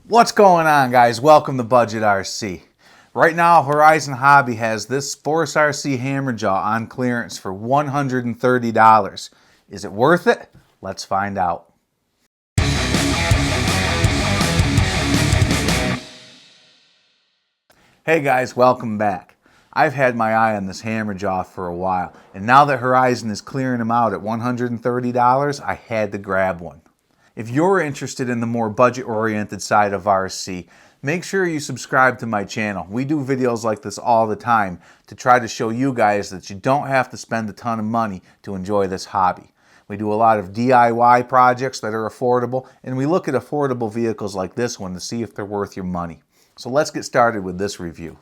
What's going on, guys? Welcome to Budget RC. Right now, Horizon Hobby has this Force RC HammerJaw on clearance for $130. Is it worth it? Let's find out. Hey guys, welcome back. I've had my eye on this HammerJaw for a while, and now that Horizon is clearing them out at $130, I had to grab one. If you're interested in the more budget-oriented side of RC, make sure you subscribe to my channel. We do videos like this all the time to try to show you guys that you don't have to spend a ton of money to enjoy this hobby. We do a lot of DIY projects that are affordable, and we look at affordable vehicles like this one to see if they're worth your money. So let's get started with this review.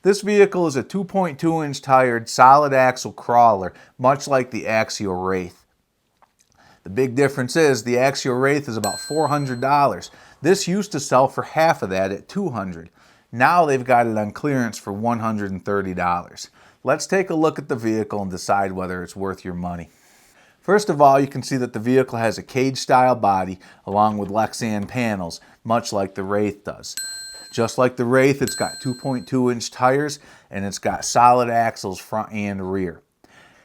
This vehicle is a 2.2-inch tired solid axle crawler, much like the Axial Wraith. The big difference is the Axial Wraith is about $400. This used to sell for half of that at $200. Now they've got it on clearance for $130. Let's take a look at the vehicle and decide whether it's worth your money. First of all, you can see that the vehicle has a cage-style body along with Lexan panels, much like the Wraith does. Just like the Wraith, it's got 2.2-inch tires and it's got solid axles front and rear.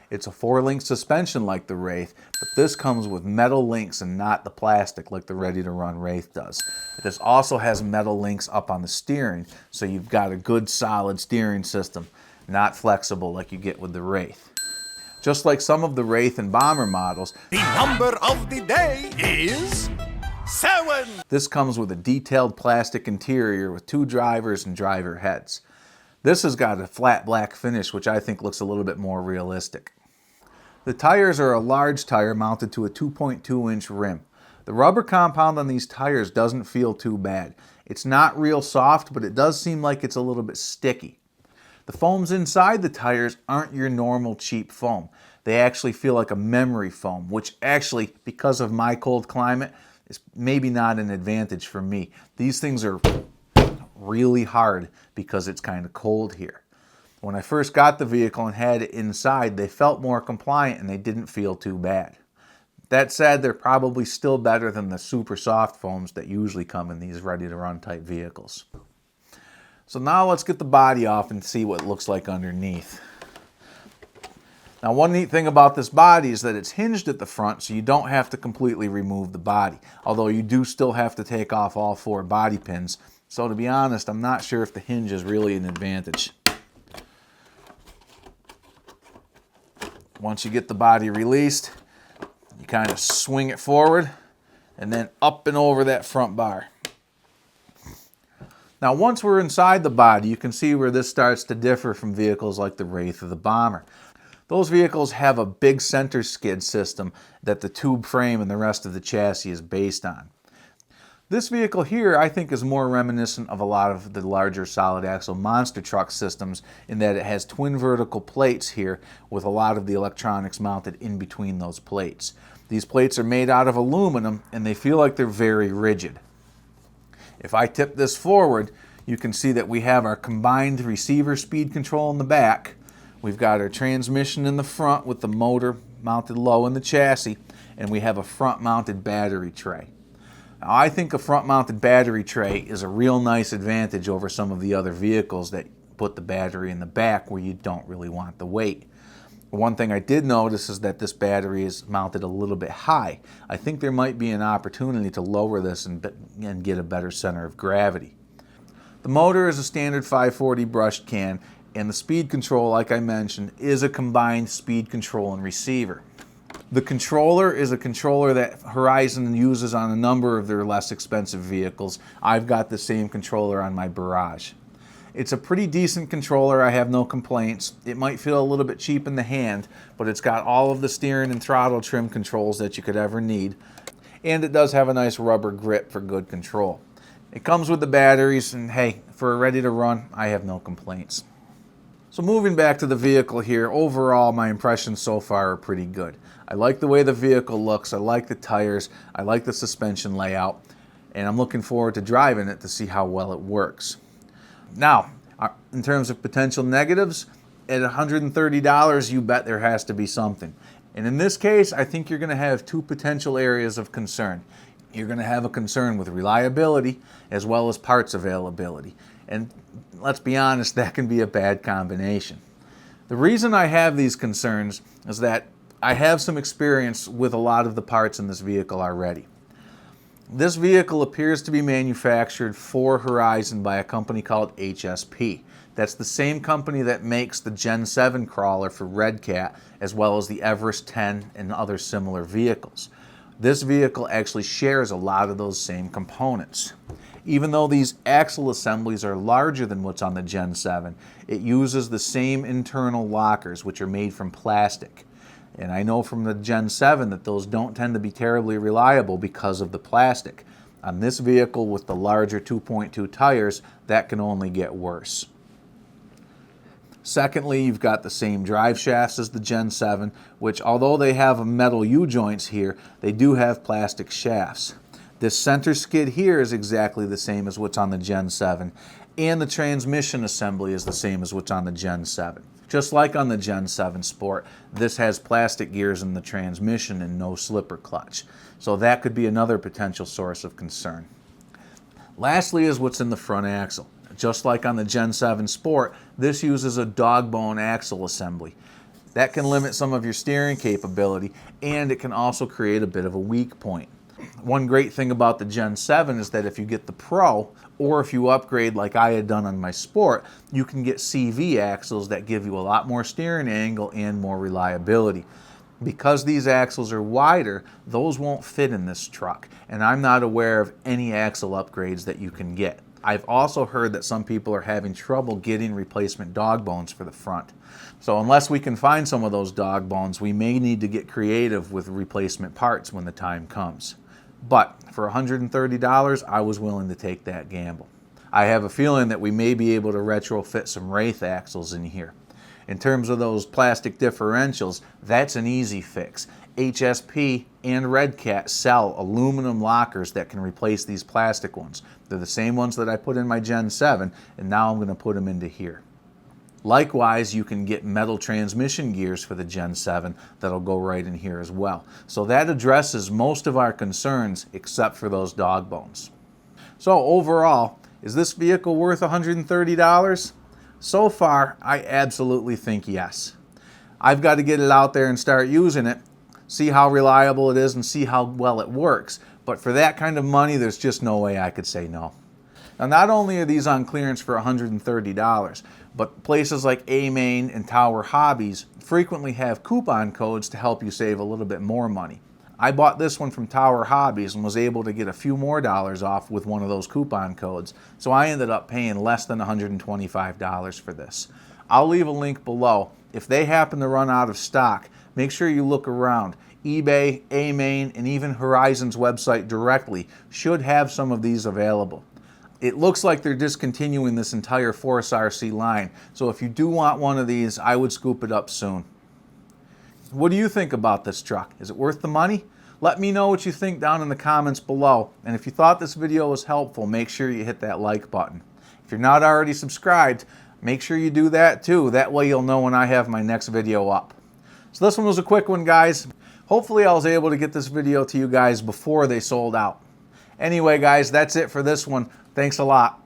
It's a 4-link suspension like the Wraith, but this comes with metal links and not the plastic like the ready-to-run Wraith does. This also has metal links up on the steering, so you've got a good solid steering system, not flexible like you get with the Wraith. Just like some of the Wraith and Bomber models, the number of the day is 7. This comes with a detailed plastic interior with 2 drivers and driver heads. This has got a flat black finish, which I think looks a little bit more realistic. The tires are a large tire mounted to a 2.2-inch rim. The rubber compound on these tires doesn't feel too bad. It's not real soft, but it does seem like it's a little bit sticky. The foams inside the tires aren't your normal cheap foam. They actually feel like a memory foam, which actually, because of my cold climate, is maybe not an advantage for me. These things are really hard because it's kind of cold here. When I first got the vehicle and had it inside, they felt more compliant and they didn't feel too bad. That said, they're probably still better than the super soft foams that usually come in these ready-to-run type vehicles. So now let's get the body off and see what it looks like underneath. Now, one neat thing about this body is that it's hinged at the front, so you don't have to completely remove the body, although you do still have to take off all 4 body pins. So to be honest, I'm not sure if the hinge is really an advantage. Once you get the body released, you kind of swing it forward and then up and over that front bar. Now, once we're inside the body, you can see where this starts to differ from vehicles like the Wraith or the Bomber. Those vehicles have a big center skid system that the tube frame and the rest of the chassis is based on. This vehicle here, I think, is more reminiscent of a lot of the larger solid axle monster truck systems in that it has twin vertical plates here with a lot of the electronics mounted in between those plates. These plates are made out of aluminum and they feel like they're very rigid. If I tip this forward, you can see that we have our combined receiver speed control in the back. We've got our transmission in the front with the motor mounted low in the chassis, and we have a front-mounted battery tray. Now, I think a front-mounted battery tray is a real nice advantage over some of the other vehicles that put the battery in the back where you don't really want the weight. One thing I did notice is that this battery is mounted a little bit high. I think there might be an opportunity to lower this and get a better center of gravity. The motor is a standard 540 brushed can, and the speed control, like I mentioned, is a combined speed control and receiver. The controller is a controller that Horizon uses on a number of their less expensive vehicles. I've got the same controller on my Barrage. It's a pretty decent controller. I have no complaints. It might feel a little bit cheap in the hand, but it's got all of the steering and throttle trim controls that you could ever need. And it does have a nice rubber grip for good control. It comes with the batteries, and hey, for a ready to run, I have no complaints. So moving back to the vehicle here, overall my impressions so far are pretty good. I like the way the vehicle looks, I like the tires, I like the suspension layout, and I'm looking forward to driving it to see how well it works. Now, in terms of potential negatives, at $130, you bet there has to be something. And in this case, I think you're going to have 2 potential areas of concern. you're going to have a concern with reliability as well as parts availability. And let's be honest, that can be a bad combination. The reason I have these concerns is that I have some experience with a lot of the parts in this vehicle already. This vehicle appears to be manufactured for Horizon by a company called HSP. That's the same company that makes the Gen 7 crawler for Red Cat, as well as the Everest 10 and other similar vehicles. This vehicle actually shares a lot of those same components. Even though these axle assemblies are larger than what's on the Gen 7, it uses the same internal lockers, which are made from plastic. And I know from the Gen 7 that those don't tend to be terribly reliable because of the plastic. On this vehicle with the larger 2.2 tires, that can only get worse. Secondly, you've got the same drive shafts as the Gen 7, which although they have metal U-joints here, they do have plastic shafts. This center skid here is exactly the same as what's on the Gen 7, and the transmission assembly is the same as what's on the Gen 7. Just like on the Gen 7 Sport, this has plastic gears in the transmission and no slipper clutch. So that could be another potential source of concern. Lastly is what's in the front axle. Just like on the Gen 7 Sport, this uses a dog bone axle assembly. That can limit some of your steering capability, and it can also create a bit of a weak point. One great thing about the Gen 7 is that if you get the Pro, or if you upgrade like I had done on my Sport, you can get CV axles that give you a lot more steering angle and more reliability. Because these axles are wider, those won't fit in this truck, and I'm not aware of any axle upgrades that you can get. I've also heard that some people are having trouble getting replacement dog bones for the front. So unless we can find some of those dog bones, we may need to get creative with replacement parts when the time comes. But for $130, I was willing to take that gamble. I have a feeling that we may be able to retrofit some Wraith axles in here. In terms of those plastic differentials, that's an easy fix. HSP and Red Cat sell aluminum lockers that can replace these plastic ones. They're the same ones that I put in my Gen 7, and now I'm going to put them into here. Likewise, you can get metal transmission gears for the Gen 7 that'll go right in here as well. So that addresses most of our concerns except for those dog bones. So overall, is this vehicle worth $130? So far, I absolutely think yes. I've got to get it out there and start using it, see how reliable it is and see how well it works. But for that kind of money, there's just no way I could say no. Now, not only are these on clearance for $130, but places like A-Main and Tower Hobbies frequently have coupon codes to help you save a little bit more money. I bought this one from Tower Hobbies and was able to get a few more dollars off with one of those coupon codes, so I ended up paying less than $125 for this. I'll leave a link below. If they happen to run out of stock, make sure you look around. eBay, A-Main, and even Horizon's website directly should have some of these available. It looks like they're discontinuing this entire Force RC line, so if you do want one of these, I would scoop it up soon. What do you think about this truck? Is it worth the money? Let me know what you think down in the comments below, and if you thought this video was helpful, make sure you hit that like button. If you're not already subscribed, make sure you do that too. That way you'll know when I have my next video up. So this one was a quick one, guys. Hopefully I was able to get this video to you guys before they sold out. Anyway, guys, that's it for this one. Thanks a lot.